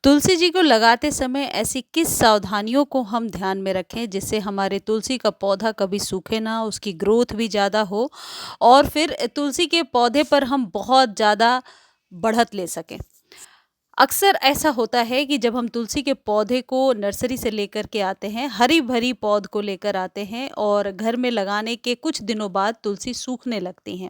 तुलसी जी को लगाते समय ऐसी किस सावधानियों को हम ध्यान में रखें जिससे हमारे तुलसी का पौधा कभी सूखे ना, उसकी ग्रोथ भी ज़्यादा हो और फिर तुलसी के पौधे पर हम बहुत ज़्यादा बढ़त ले सकें। अक्सर ऐसा होता है कि जब हम तुलसी के पौधे को नर्सरी से लेकर के आते हैं, हरी भरी पौध को लेकर आते हैं और घर में लगाने के कुछ दिनों बाद तुलसी सूखने लगती हैं।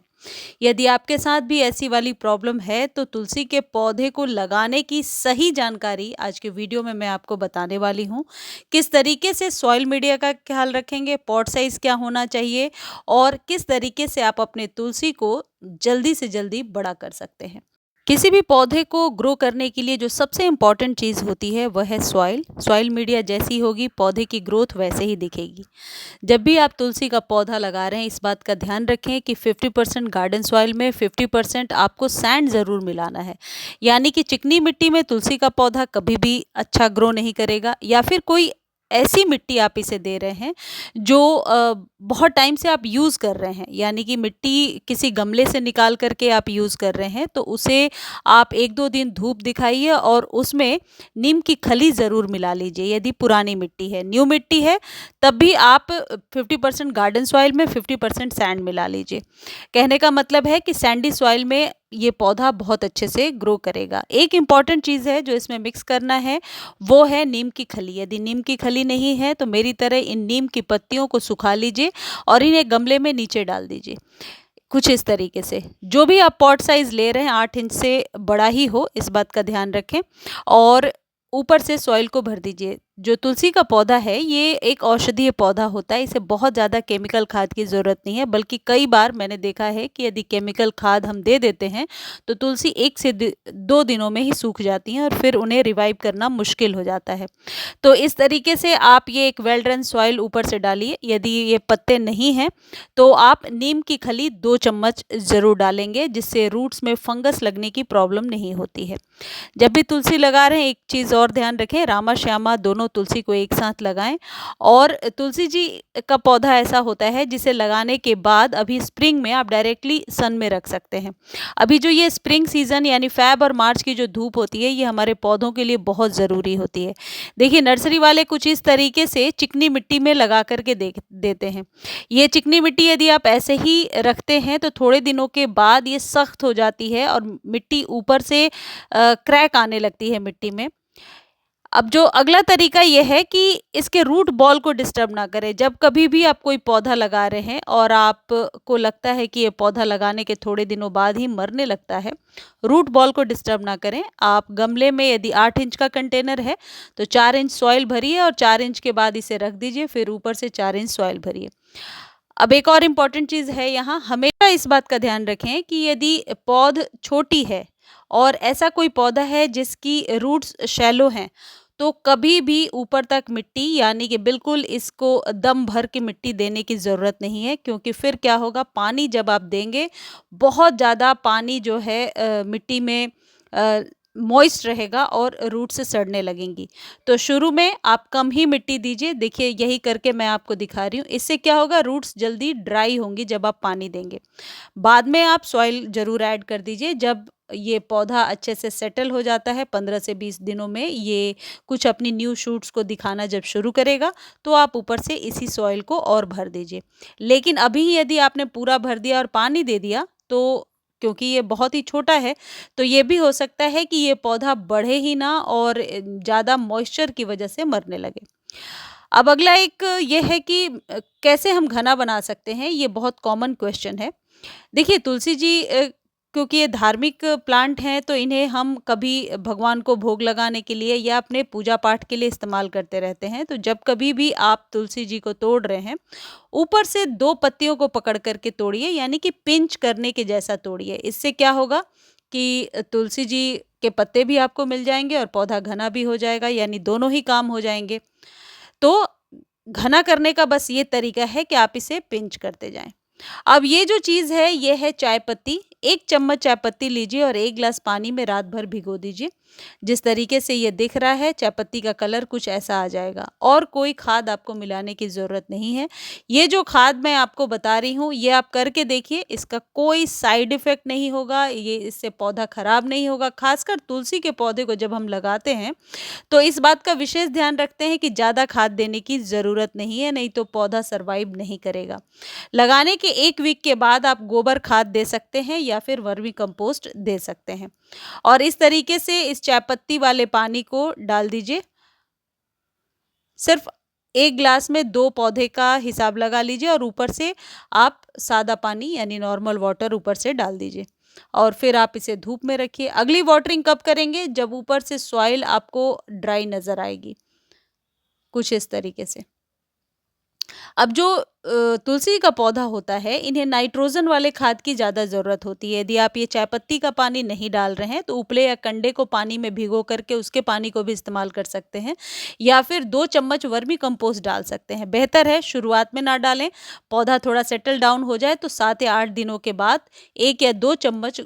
यदि आपके साथ भी ऐसी वाली प्रॉब्लम है तो तुलसी के पौधे को लगाने की सही जानकारी आज के वीडियो में मैं आपको बताने वाली हूँ। किस तरीके से सॉइल मीडिया का ख्याल रखेंगे, पॉट साइज क्या होना चाहिए और किस तरीके से आप अपने तुलसी को जल्दी से जल्दी बड़ा कर सकते हैं। किसी भी पौधे को ग्रो करने के लिए जो सबसे इम्पॉर्टेंट चीज़ होती है वह है सॉइल। सॉइल मीडिया जैसी होगी पौधे की ग्रोथ वैसे ही दिखेगी। जब भी आप तुलसी का पौधा लगा रहे हैं इस बात का ध्यान रखें कि 50% गार्डन सॉइल में 50% आपको सैंड ज़रूर मिलाना है। यानी कि चिकनी मिट्टी में तुलसी का पौधा कभी भी अच्छा ग्रो नहीं करेगा, या फिर कोई ऐसी मिट्टी आप इसे दे रहे हैं जो बहुत टाइम से आप यूज़ कर रहे हैं, यानी कि मिट्टी किसी गमले से निकाल करके आप यूज़ कर रहे हैं, तो उसे आप 1-2 दिन धूप दिखाइए और उसमें नीम की खली ज़रूर मिला लीजिए। यदि पुरानी मिट्टी है, न्यू मिट्टी है तब भी आप 50% गार्डन सॉइल में 50% सैंड मिला लीजिए। कहने का मतलब है कि सैंडी सॉइल में ये पौधा बहुत अच्छे से ग्रो करेगा। एक इम्पॉर्टेंट चीज़ है जो इसमें मिक्स करना है, वो है नीम की खली। यदि नीम की खली नहीं है तो मेरी तरह इन नीम की पत्तियों को सुखा लीजिए और इन्हें गमले में नीचे डाल दीजिए। कुछ इस तरीके से। जो भी आप पॉट साइज़ ले रहे हैं 8 इंच से बड़ा ही हो, इस बात का ध्यान रखें और ऊपर से सॉइल को भर दीजिए। जो तुलसी का पौधा है ये एक औषधीय पौधा होता है, इसे बहुत ज़्यादा केमिकल खाद की ज़रूरत नहीं है, बल्कि कई बार मैंने देखा है कि यदि केमिकल खाद हम दे देते हैं तो तुलसी 1 से 2 दिनों में ही सूख जाती हैं और फिर उन्हें रिवाइव करना मुश्किल हो जाता है। तो इस तरीके से आप ये एक वेल ड्रेन सॉइल ऊपर से डालिए। यदि ये पत्ते नहीं हैं तो आप नीम की खली 2 चम्मच ज़रूर डालेंगे, जिससे रूट्स में फंगस लगने की प्रॉब्लम नहीं होती है। जब भी तुलसी लगा रहे हैं एक चीज़ और ध्यान रखें, रामा श्यामा दोनों तुलसी को एक साथ लगाएं। और तुलसी जी का पौधा ऐसा होता है जिसे लगाने के बाद अभी स्प्रिंग में आप डायरेक्टली सन में रख सकते हैं। अभी जो ये स्प्रिंग सीज़न यानी फ़ैब और मार्च की जो धूप होती है ये हमारे पौधों के लिए बहुत ज़रूरी होती है। देखिए नर्सरी वाले कुछ इस तरीके से चिकनी मिट्टी में लगा करके देते हैं। ये चिकनी मिट्टी यदि आप ऐसे ही रखते हैं तो थोड़े दिनों के बाद ये सख्त हो जाती है और मिट्टी ऊपर से क्रैक आने लगती है मिट्टी में। अब जो अगला तरीका ये है कि इसके रूट बॉल को डिस्टर्ब ना करें। जब कभी भी आप कोई पौधा लगा रहे हैं और आपको लगता है कि ये पौधा लगाने के थोड़े दिनों बाद ही मरने लगता है, रूट बॉल को डिस्टर्ब ना करें। आप गमले में यदि 8 इंच का कंटेनर है तो 4 इंच सॉइल भरिए और 4 इंच के बाद इसे रख दीजिए, फिर ऊपर से 4 इंच सॉइल भरिए। अब एक और इम्पॉर्टेंट चीज़ है यहाँ, हमेशा इस बात का ध्यान रखें कि यदि पौध छोटी है और ऐसा कोई पौधा है जिसकी रूट्स शैलो हैं, तो कभी भी ऊपर तक मिट्टी यानी कि बिल्कुल इसको दम भर के मिट्टी देने की ज़रूरत नहीं है, क्योंकि फिर क्या होगा, पानी जब आप देंगे बहुत ज़्यादा पानी जो है मिट्टी में मॉइस्ट रहेगा और रूट से सड़ने लगेंगी। तो शुरू में आप कम ही मिट्टी दीजिए। देखिए यही करके मैं आपको दिखा रही हूँ, इससे क्या होगा, रूट्स जल्दी ड्राई होंगी जब आप पानी देंगे। बाद में आप सॉइल ज़रूर ऐड कर दीजिए। जब ये पौधा अच्छे से सेटल हो जाता है 15 से 20 दिनों में, ये कुछ अपनी न्यू शूट्स को दिखाना जब शुरू करेगा तो आप ऊपर से इसी सॉइल को और भर दीजिए। लेकिन अभी यदि आपने पूरा भर दिया और पानी दे दिया तो क्योंकि ये बहुत ही छोटा है तो ये भी हो सकता है कि ये पौधा बढ़े ही ना और ज़्यादा मॉइस्चर की वजह से मरने लगे। अब अगला एक ये है कि कैसे हम घना बना सकते हैं, ये बहुत कॉमन क्वेश्चन है। देखिए तुलसी जी क्योंकि ये धार्मिक प्लांट हैं तो इन्हें हम कभी भगवान को भोग लगाने के लिए या अपने पूजा पाठ के लिए इस्तेमाल करते रहते हैं। तो जब कभी भी आप तुलसी जी को तोड़ रहे हैं, ऊपर से 2 पत्तियों को पकड़ करके तोड़िए, यानी कि पिंच करने के जैसा तोड़िए। इससे क्या होगा कि तुलसी जी के पत्ते भी आपको मिल जाएंगे और पौधा घना भी हो जाएगा, यानी दोनों ही काम हो जाएंगे। तो घना करने का बस ये तरीका है कि आप इसे पिंच करते जाएं। अब ये जो चीज़ है ये है चाय पत्ती। 1 चम्मच चाय पत्ती लीजिए और 1 ग्लास पानी में रात भर भिगो दीजिए। जिस तरीके से ये दिख रहा है, चाय पत्ती का कलर कुछ ऐसा आ जाएगा और कोई खाद आपको मिलाने की ज़रूरत नहीं है। ये जो खाद मैं आपको बता रही हूँ, ये आप करके देखिए, इसका कोई साइड इफ़ेक्ट नहीं होगा, ये इससे पौधा खराब नहीं होगा। ख़ासकर तुलसी के पौधे को जब हम लगाते हैं, तो इस बात का विशेष ध्यान रखते हैं कि ज़्यादा खाद देने की ज़रूरत नहीं है, नहीं तो पौधा सर्वाइव नहीं करेगा। लगाने के 1 वीक के बाद आप गोबर खाद दे सकते हैं या फिर वर्मी कंपोस्ट दे सकते हैं और इस तरीके से इस चाय पत्ती वाले पानी को डाल दीजिए। सिर्फ 1 ग्लास में 2 पौधे का हिसाब लगा लीजिए और ऊपर से आप सादा पानी यानी नॉर्मल वाटर ऊपर से डाल दीजिए और फिर आप इसे धूप में रखिए। अगली वाटरिंग कब करेंगे? जब ऊपर से सॉइल आपको ड्राई नज़र आएगी, कुछ इस तरीके से। अब जो तुलसी का पौधा होता है, इन्हें नाइट्रोजन वाले खाद की ज़्यादा ज़रूरत होती है। यदि आप ये चाय पत्ती का पानी नहीं डाल रहे हैं, तो उपले या कंडे को पानी में भिगो करके उसके पानी को भी इस्तेमाल कर सकते हैं या फिर 2 चम्मच वर्मी कंपोस्ट डाल सकते हैं। बेहतर है शुरुआत में ना डालें, पौधा थोड़ा सेटल डाउन हो जाए तो 7 या 8 दिनों के बाद 1 या 2 चम्मच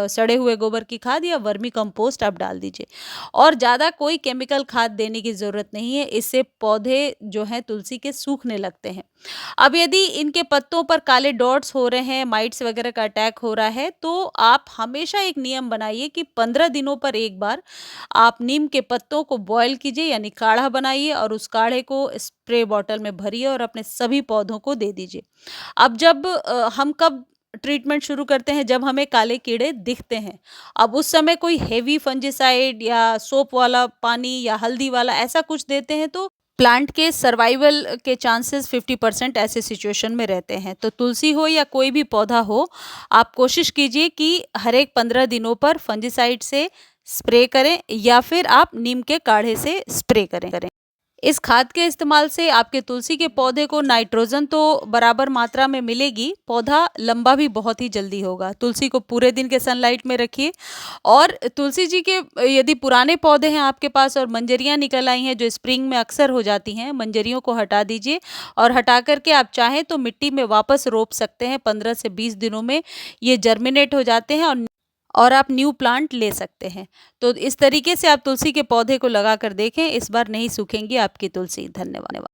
सड़े हुए गोबर की खाद या वर्मी कंपोस्ट आप डाल दीजिए और ज़्यादा कोई केमिकल खाद देने की ज़रूरत नहीं है। इससे पौधे जो हैं तुलसी के सूखने लगते हैं। अब यदि इनके पत्तों पर काले डॉट्स हो रहे हैं, माइट्स वगैरह का अटैक हो रहा है, तो आप हमेशा एक नियम बनाइए कि 15 दिनों पर एक बार आप नीम के पत्तों को बॉयल कीजिए यानी काढ़ा बनाइए और उस काढ़े को स्प्रे बॉटल में भरिए और अपने सभी पौधों को दे दीजिए। अब जब हम कब ट्रीटमेंट शुरू करते हैं? जब हमें काले कीड़े दिखते हैं। अब उस समय कोई हेवी फंजिसाइड या सोप वाला पानी या हल्दी वाला ऐसा कुछ देते हैं तो प्लांट के सर्वाइवल के चांसेस 50% ऐसे सिचुएशन में रहते हैं। तो तुलसी हो या कोई भी पौधा हो, आप कोशिश कीजिए कि हर एक 15 दिनों पर फंजिसाइड से स्प्रे करें या फिर आप नीम के काढ़े से स्प्रे करें। इस खाद के इस्तेमाल से आपके तुलसी के पौधे को नाइट्रोजन तो बराबर मात्रा में मिलेगी, पौधा लंबा भी बहुत ही जल्दी होगा। तुलसी को पूरे दिन के सनलाइट में रखिए और तुलसी जी के यदि पुराने पौधे हैं आपके पास और मंजरियाँ निकल आई हैं जो स्प्रिंग में अक्सर हो जाती हैं, मंजरियों को हटा दीजिए और हटा कर के आप चाहें तो मिट्टी में वापस रोप सकते हैं। 15 से 20 दिनों में ये जर्मिनेट हो जाते हैं और आप न्यू प्लांट ले सकते हैं। तो इस तरीके से आप तुलसी के पौधे को लगा कर देखें, इस बार नहीं सूखेंगी आपकी तुलसी। धन्यवाद।